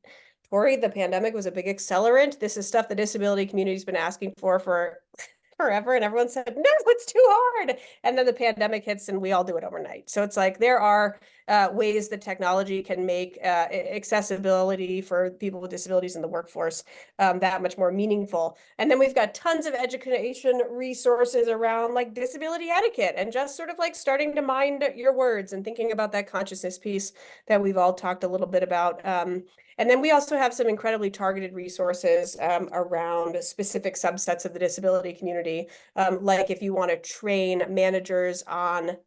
S5: Tori, the pandemic was a big accelerant. This is stuff the disability community's been asking for forever, and everyone said, no, it's too hard. And then the pandemic hits and we all do it overnight. So it's like there are ways that technology can make accessibility for people with disabilities in the workforce that much more meaningful. And then we've got tons of education resources around like disability etiquette and just sort of like starting to mind your words and thinking about that consciousness piece that we've all talked a little bit about. And then we also have some incredibly targeted resources around specific subsets of the disability community, like if you want to train managers on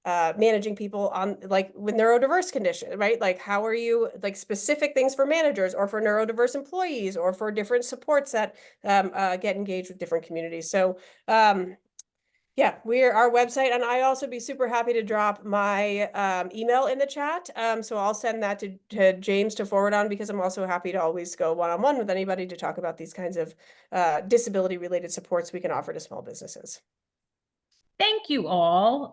S5: managing people on like with neurodiverse condition, right? Like how are you like specific things for managers or for neurodiverse employees or for different supports that get engaged with different communities. So yeah, we're our website, and I also be super happy to drop my email in the chat. So I'll send that to James to forward on, because I'm also happy to always go one-on-one with anybody to talk about these kinds of disability-related supports we can offer to small businesses.
S1: Thank you all,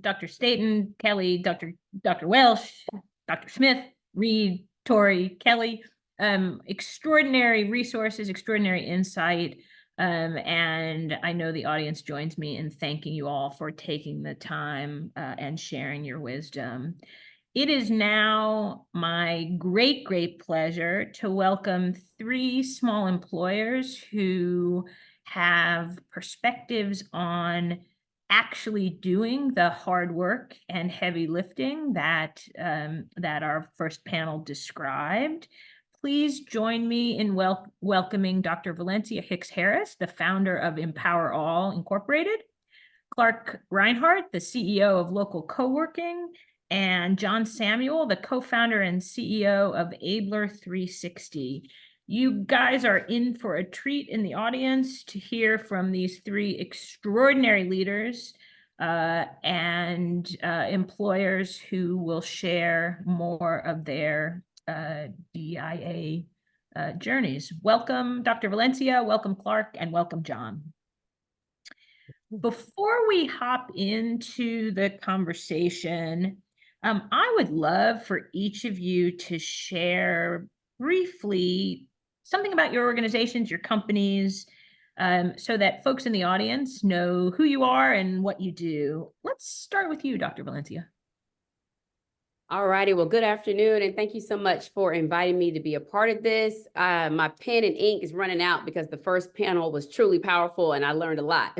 S1: Dr. Staton, Kelly, Dr. Welsh, Dr. Smith, Reed, Tori, Kelly. Extraordinary resources, extraordinary insight. And I know the audience joins me in thanking you all for taking the time and sharing your wisdom. It is now my great pleasure to welcome three small employers who have perspectives on actually doing the hard work and heavy lifting that our first panel described. Please join me in welcoming Dr. Valencia Hicks Harris, the founder of Empower All Incorporated, Clark Reinhardt, the CEO of Local Coworking, and John Samuel, the co-founder and CEO of Abler 360. You guys are in for a treat in the audience to hear from these three extraordinary leaders and employers who will share more of their DEIA journeys. Welcome, Dr. Valencia, welcome, Clark, and welcome, John. Before we hop into the conversation, I would love for each of you to share briefly something about your organizations, your companies, so that folks in the audience know who you are and what you do. Let's start with you, Dr. Valencia.
S6: All righty. Well, good afternoon, and thank you so much for inviting me to be a part of this. My pen and ink is running out because the first panel was truly powerful and I learned a lot.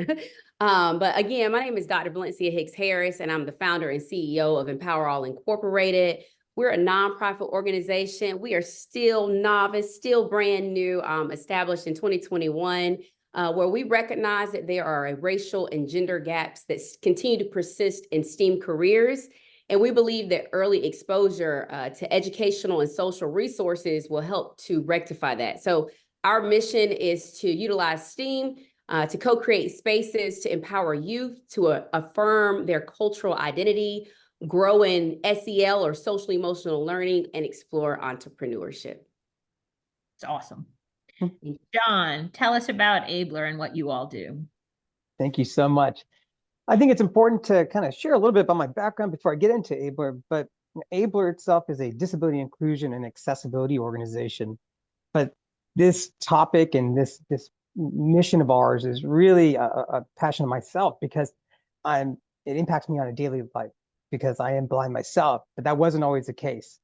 S6: But again, my name is Dr. Valencia Hicks Harris, and I'm the founder and CEO of Empower All Incorporated. We're a nonprofit organization. We are still novice, still brand new, established in 2021, where we recognize that there are racial and gender gaps that continue to persist in STEAM careers. And we believe that early exposure to educational and social resources will help to rectify that. So our mission is to utilize STEAM to co-create spaces to empower youth to affirm their cultural identity, grow in SEL or social emotional learning, and explore entrepreneurship.
S1: It's awesome. John, tell us about Abler and what you all do.
S7: Thank you so much. I think it's important to kind of share a little bit about my background before I get into Abler, but Abler itself is a disability inclusion and accessibility organization. But this topic and this mission of ours is really a passion of myself because it impacts me on a daily life because I am blind myself, but that wasn't always the case.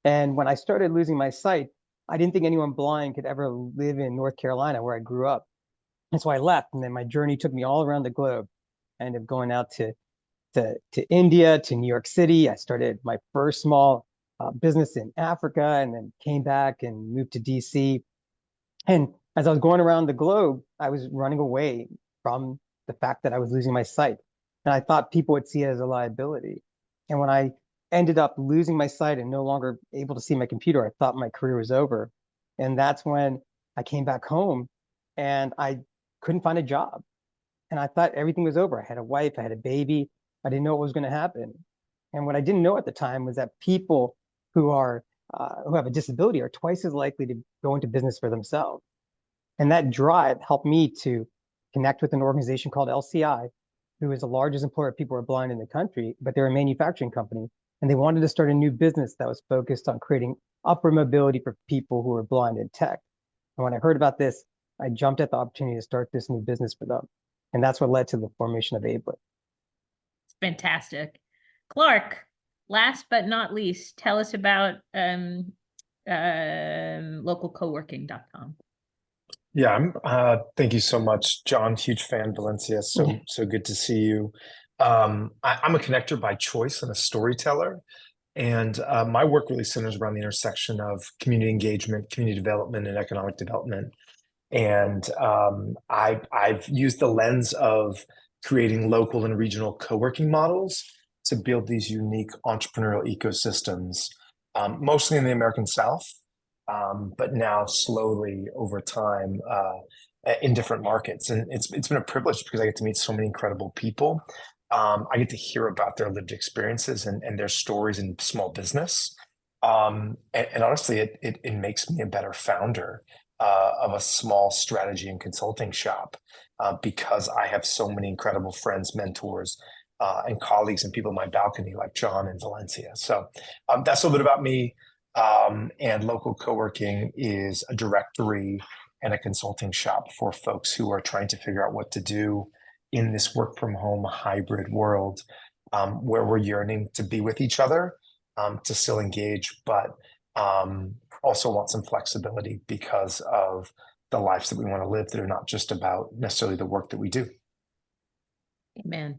S7: And when I started losing my sight, I didn't think anyone blind could ever live in North Carolina where I grew up. And so I left, and then my journey took me all around the globe. I ended up going out to India, to New York City. I started my first small business in Africa, and then came back and moved to DC. And as I was going around the globe, I was running away from the fact that I was losing my sight. And I thought people would see it as a liability. And when I ended up losing my sight and no longer able to see my computer, I thought my career was over. And that's when I came back home and I couldn't find a job. And I thought everything was over. I had a wife, I had a baby. I didn't know what was going to happen. And what I didn't know at the time was that people who have a disability are twice as likely to go into business for themselves. And that drive helped me to connect with an organization called LCI, who is the largest employer of people who are blind in the country, but they're a manufacturing company. And they wanted to start a new business that was focused on creating upward mobility for people who are blind in tech. And when I heard about this, I jumped at the opportunity to start this new business for them. And that's what led to the formation of Abler.
S1: It's fantastic. Clark, last but not least, tell us about localcoworking.com.
S8: Yeah, thank you so much, John. Huge fan, Valencia. So good to see you. I'm a connector by choice and a storyteller. And my work really centers around the intersection of community engagement, community development, and economic development. And I've used the lens of creating local and regional co-working models to build these unique entrepreneurial ecosystems, mostly in the American South, but now slowly over time in different markets. And it's been a privilege because I get to meet so many incredible people. I get to hear about their lived experiences and their stories in small business. And honestly, it makes me a better founder of a small strategy and consulting shop because I have so many incredible friends, mentors, and colleagues and people in my balcony like John and Valencia. So that's a little bit about me. And Local Coworking is a directory and a consulting shop for folks who are trying to figure out what to do in this work from home hybrid world where we're yearning to be with each other to still engage, but also want some flexibility because of the lives that we want to live that are not just about necessarily the work that we do.
S1: Amen.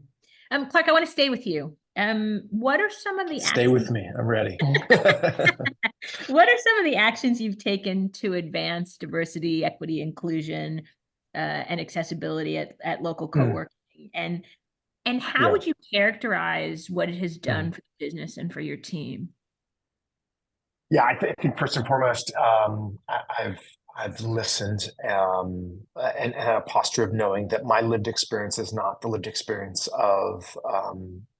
S1: Clark, I want to stay with you. What are some of the
S8: Stay with me. I'm ready.
S1: What are some of the actions you've taken to advance diversity, equity, inclusion, and accessibility at local co-working? And how
S8: Yeah.
S1: would you characterize what it has done for the business and for your team?
S8: Yeah, I think first and foremost, I've listened and had a posture of knowing that my lived experience is not the lived experience of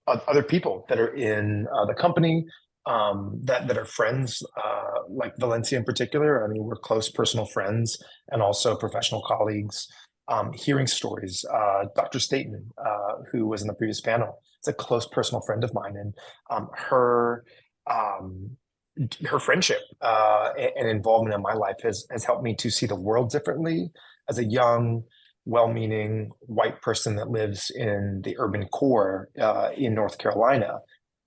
S8: other people that are in the company, that are friends, like Valencia in particular. I mean, we're close personal friends and also professional colleagues. Hearing stories, Dr. Staten, who was in the previous panel, is a close personal friend of mine, and her friendship and involvement in my life has helped me to see the world differently as a young, well-meaning white person that lives in the urban core in North Carolina.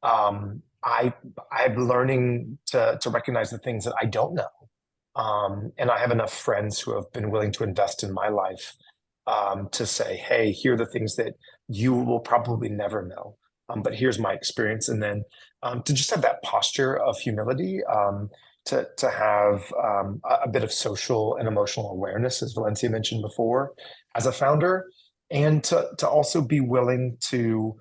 S8: I'm learning to recognize the things that I don't know. And I have enough friends who have been willing to invest in my life to say, hey, here are the things that you will probably never know. But here's my experience. And then to just have that posture of humility, to have a bit of social and emotional awareness, as Valencia mentioned before, as a founder, and to also be willing to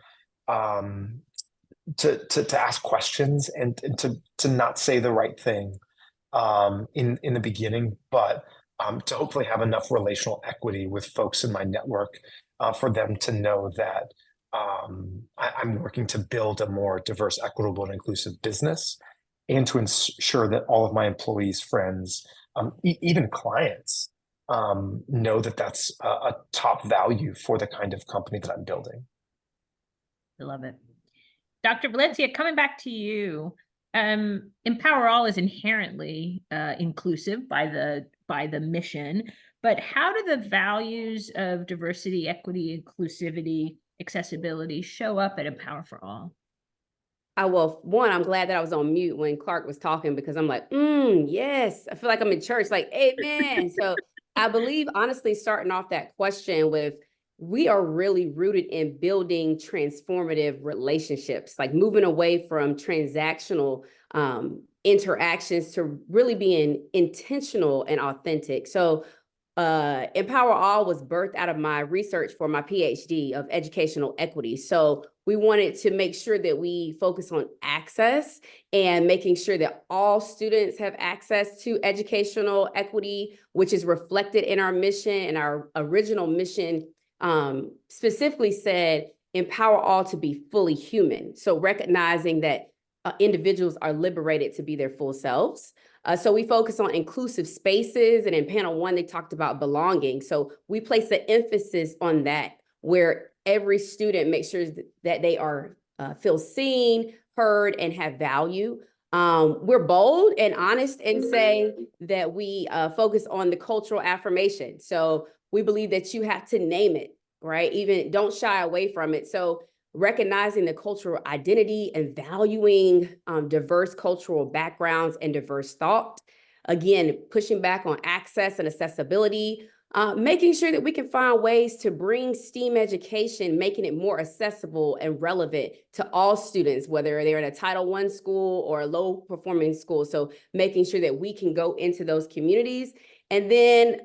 S8: ask questions and to not say the right thing in the beginning, but to hopefully have enough relational equity with folks in my network for them to know that I'm working to build a more diverse, equitable, and inclusive business, and to ensure that all of my employees, friends, even clients, know that that's a top value for the kind of company that I'm building.
S1: I love it. Dr. Valencia, coming back to you, Empower All is inherently inclusive by the mission, but how do the values of diversity, equity, inclusivity, accessibility show up at Empower for All?
S6: Well, one, I'm glad that I was on mute when Clark was talking, because I'm like, yes, I feel like I'm in church, like, amen. So I believe, honestly, starting off that question with, we are really rooted in building transformative relationships, like moving away from transactional interactions to really being intentional and authentic. So Empower All was birthed out of my research for my PhD of educational equity. So we wanted to make sure that we focus on access and making sure that all students have access to educational equity, which is reflected in our mission. And our original mission specifically said, empower all to be fully human. So recognizing that individuals are liberated to be their full selves. So we focus on inclusive spaces, and in panel one, they talked about belonging. So we place the emphasis on that, where every student makes sure that they are feel seen, heard, and have value. We're bold and honest and say that we focus on the cultural affirmation. So we believe that you have to name it, right? Even don't shy away from it. So recognizing the cultural identity and valuing diverse cultural backgrounds and diverse thought. Again, pushing back on access and accessibility, making sure that we can find ways to bring STEAM education, making it more accessible and relevant to all students, whether they're in a Title I school or a low-performing school. So making sure that we can go into those communities. And then,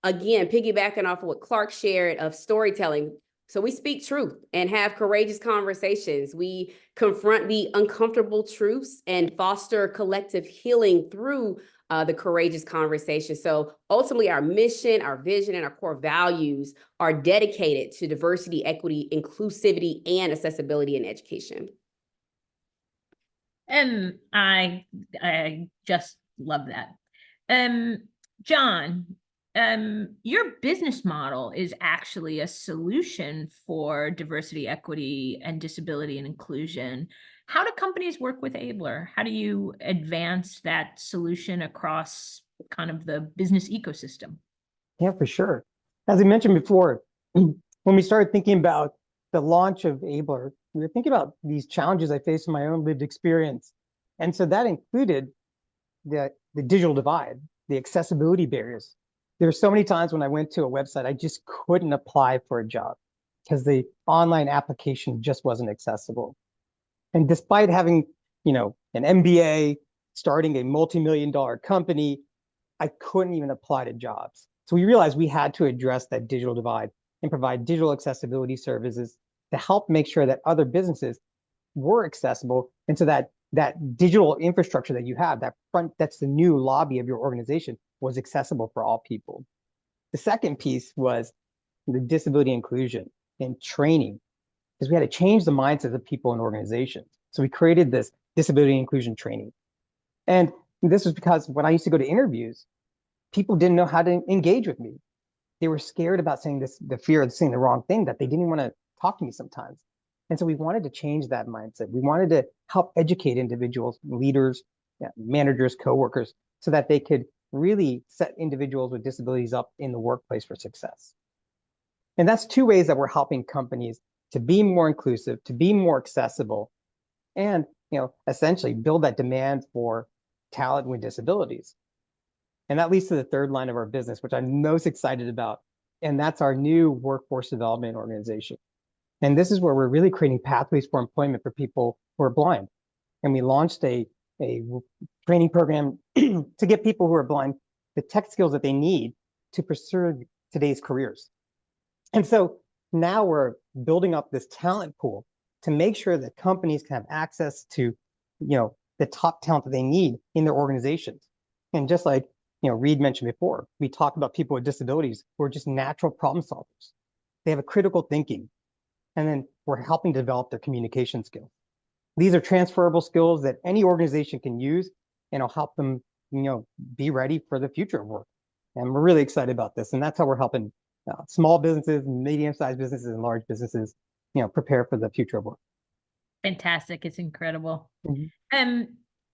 S6: again, piggybacking off of what Clark shared of storytelling. So we speak truth and have courageous conversations. We confront the uncomfortable truths and foster collective healing through the courageous conversation. So ultimately, our mission, our vision, and our core values are dedicated to diversity, equity, inclusivity, and accessibility in education.
S1: And I just love that. John, your business model is actually a solution for diversity, equity, and disability and inclusion. How do companies work with Ablr? How do you advance that solution across kind of the business ecosystem?
S7: Yeah, for sure. As I mentioned before, when we started thinking about the launch of Ablr, we were thinking about these challenges I faced in my own lived experience. And so that included the digital divide, the accessibility barriers. There were so many times when I went to a website, I just couldn't apply for a job because the online application just wasn't accessible. And despite having, an MBA, starting a multi-million-dollar company, I couldn't even apply to jobs. So we realized we had to address that digital divide and provide digital accessibility services to help make sure that other businesses were accessible. And so that digital infrastructure that you have, that's the new lobby of your organization, was accessible for all people. The second piece was the disability inclusion and training, because we had to change the mindset of people in organizations. So we created this disability inclusion training. And this was because when I used to go to interviews, people didn't know how to engage with me. They were scared about saying the fear of saying the wrong thing, that they didn't want to talk to me sometimes. And so we wanted to change that mindset. We wanted to help educate individuals, leaders, managers, coworkers, so that they could really set individuals with disabilities up in the workplace for success. And that's two ways that we're helping companies to be more inclusive, to be more accessible, and essentially build that demand for talent with disabilities. And that leads to the third line of our business, which I'm most excited about. And that's our new workforce development organization. And this is where we're really creating pathways for employment for people who are blind. And we launched a training program to get people who are blind the tech skills that they need to pursue today's careers. And so now we're building up this talent pool to make sure that companies can have access to, the top talent that they need in their organizations. And just like, Reed mentioned before, we talk about people with disabilities who are just natural problem solvers. They have a critical thinking, and then we're helping develop their communication skills. These are transferable skills that any organization can use, and it'll help them, be ready for the future of work. And we're really excited about this. And that's how we're helping small businesses, medium-sized businesses, and large businesses, prepare for the future of work.
S1: Fantastic. It's incredible.
S7: Mhm.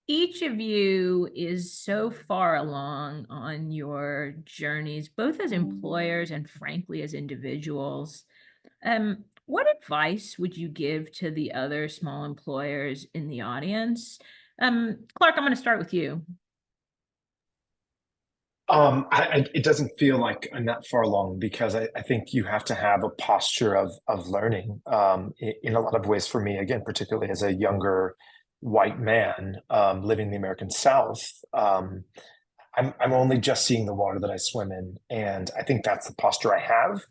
S1: Each of you is so far along on your journeys, both as employers and frankly as individuals. What advice would you give to the other small employers in the audience? Clark, I'm going to start with you.
S8: It doesn't feel like I'm that far along, because I think you have to have a posture of learning in a lot of ways. For me, again, particularly as a younger white man living in the American South, I'm only just seeing the water that I swim in, and I think that's the posture I have.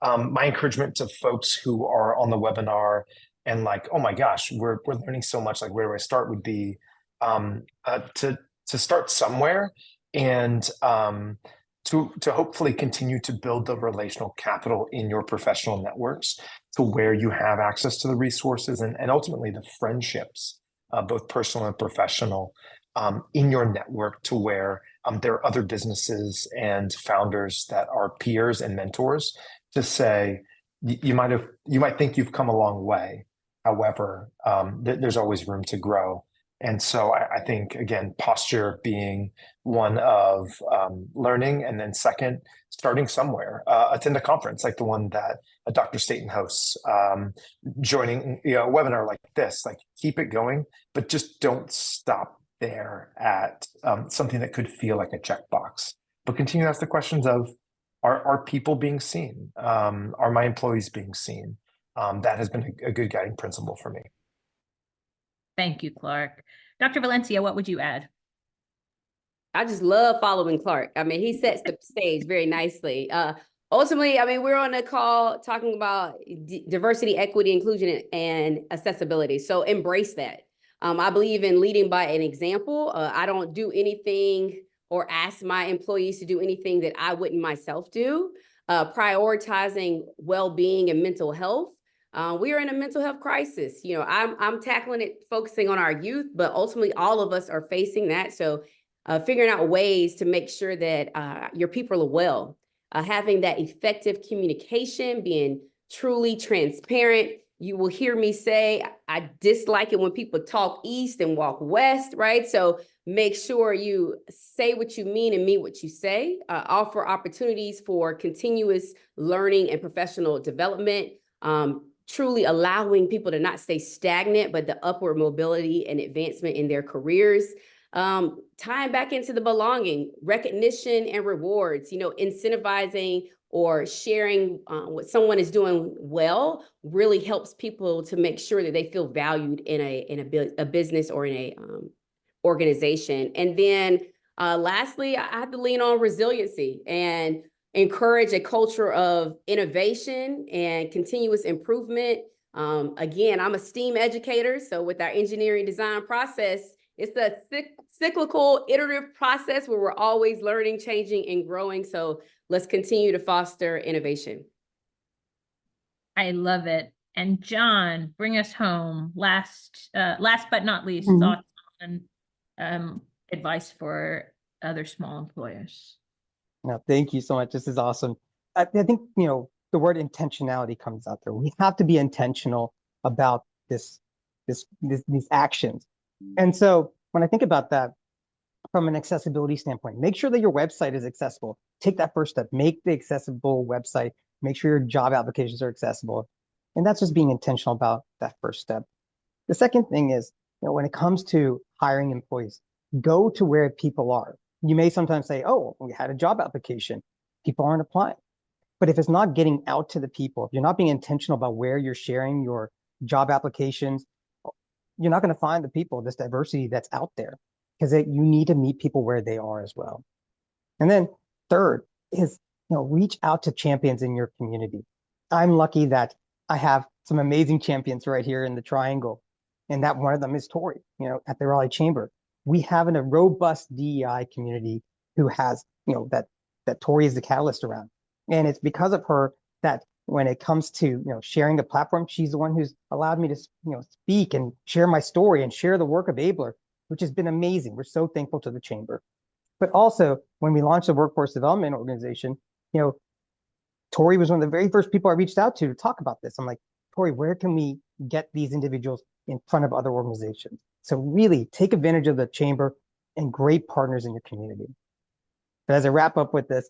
S8: My encouragement to folks who are on the webinar and like, oh my gosh, we're learning so much, like where do I start, would be to start somewhere, and to hopefully continue to build the relational capital in your professional networks to where you have access to the resources and ultimately the friendships, both personal and professional, in your network, to where there are other businesses and founders that are peers and mentors, to say you might think you've come a long way. However, there's always room to grow. And so I think, again, posture being one of learning, and then second, starting somewhere. Attend a conference like the one that Dr. Staten hosts, joining a webinar like this, like keep it going, but just don't stop there at something that could feel like a checkbox. But continue to ask the questions of, are people being seen? Are my employees being seen? That has been a good guiding principle for me.
S1: Thank you, Clark. Dr. Valencia, what would you add?
S6: I just love following Clark. I mean, he sets the stage very nicely. Ultimately, I mean, we're on a call talking about diversity, equity, inclusion, and accessibility. So embrace that. I believe in leading by an example. I don't do anything or ask my employees to do anything that I wouldn't myself do. Prioritizing well-being and mental health. We are in a mental health crisis. I'm tackling it, focusing on our youth, but ultimately all of us are facing that. So figuring out ways to make sure that your people are well, having that effective communication, being truly transparent. You will hear me say, I dislike it when people talk east and walk west, right? So make sure you say what you mean and mean what you say. Offer opportunities for continuous learning and professional development. truly allowing people to not stay stagnant, but the upward mobility and advancement in their careers. Tying back into the belonging, recognition and rewards, incentivizing or sharing what someone is doing well really helps people to make sure that they feel valued in a business or in a organization. And then lastly, I have to lean on resiliency and encourage a culture of innovation and continuous improvement. Again, I'm a STEAM educator, so with our engineering design process, it's a cyclical, iterative process where we're always learning, changing, and growing. So let's continue to foster innovation.
S1: I love it. And John, bring us home. Last but not least,
S7: Mhm.
S1: thoughts on advice for other small employers.
S7: No, thank you so much. This is awesome. I think, the word intentionality comes out there. We have to be intentional about these actions. And so when I think about that from an accessibility standpoint, make sure that your website is accessible. Take that first step, make the accessible website, make sure your job applications are accessible. And that's just being intentional about that first step. The second thing is, when it comes to hiring employees, go to where people are. You may sometimes say, oh, we had a job application. People aren't applying. But if it's not getting out to the people, if you're not being intentional about where you're sharing your job applications, you're not going to find the people, this diversity that's out there, because you need to meet people where they are as well. And then third is, reach out to champions in your community. I'm lucky that I have some amazing champions right here in the Triangle, and that one of them is Tori, at the Raleigh Chamber. We have a robust DEI community who has, that Tori is the catalyst around. And it's because of her that when it comes to, sharing a platform, she's the one who's allowed me to, speak and share my story and share the work of Abler, which has been amazing. We're so thankful to the Chamber. But also, when we launched the Workforce Development Organization, Tori was one of the very first people I reached out to talk about this. I'm like, Tori, where can we get these individuals in front of other organizations? So really take advantage of the Chamber and great partners in your community. But as I wrap up with this,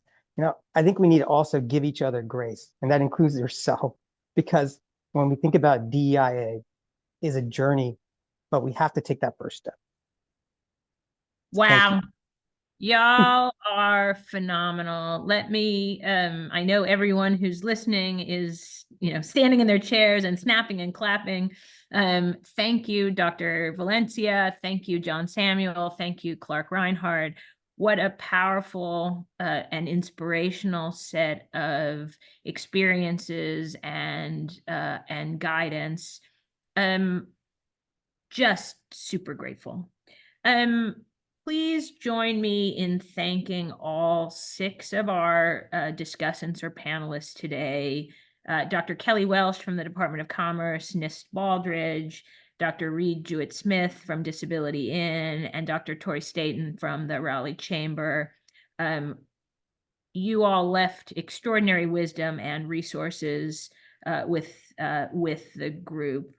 S7: I think we need to also give each other grace, and that includes yourself, because when we think about DEIA is a journey, but we have to take that first step.
S1: Wow. Y'all are phenomenal. Let me, I know everyone who's listening is, standing in their chairs and snapping and clapping. Thank you, Dr. Valencia. Thank you, John Samuel. Thank you, Clark Reinhardt. What a powerful and inspirational set of experiences and guidance. Just super grateful. Please join me in thanking all 6 of our discussants or panelists today. Dr. Kelly Welsh from the Department of Commerce, NIST Baldridge, Dr. Reed Jewett-Smith from Disability In, and Dr. Tori Staten from the Raleigh Chamber. You all left extraordinary wisdom and resources with the group.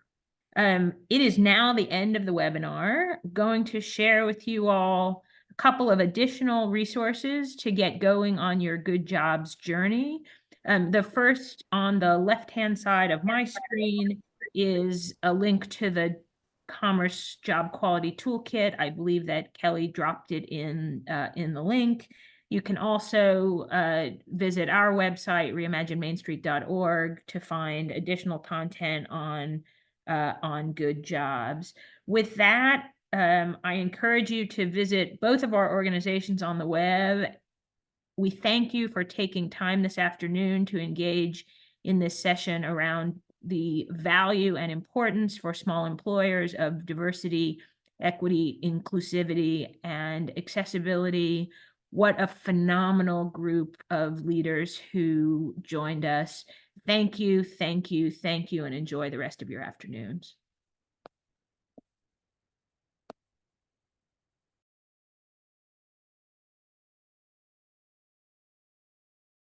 S1: It is now the end of the webinar. Going to share with you all a couple of additional resources to get going on your good jobs journey. The first on the left-hand side of my screen is a link to the Commerce Job Quality Toolkit. I believe that Kelly dropped it in the link. You can also visit our website, reimaginemainstreet.org, to find additional content on good jobs. With that, I encourage you to visit both of our organizations on the web. We thank you for taking time this afternoon to engage in this session around the value and importance for small employers of diversity, equity, inclusivity, and accessibility. What a phenomenal group of leaders who joined us. Thank you, thank you, thank you, and enjoy the rest of your afternoons.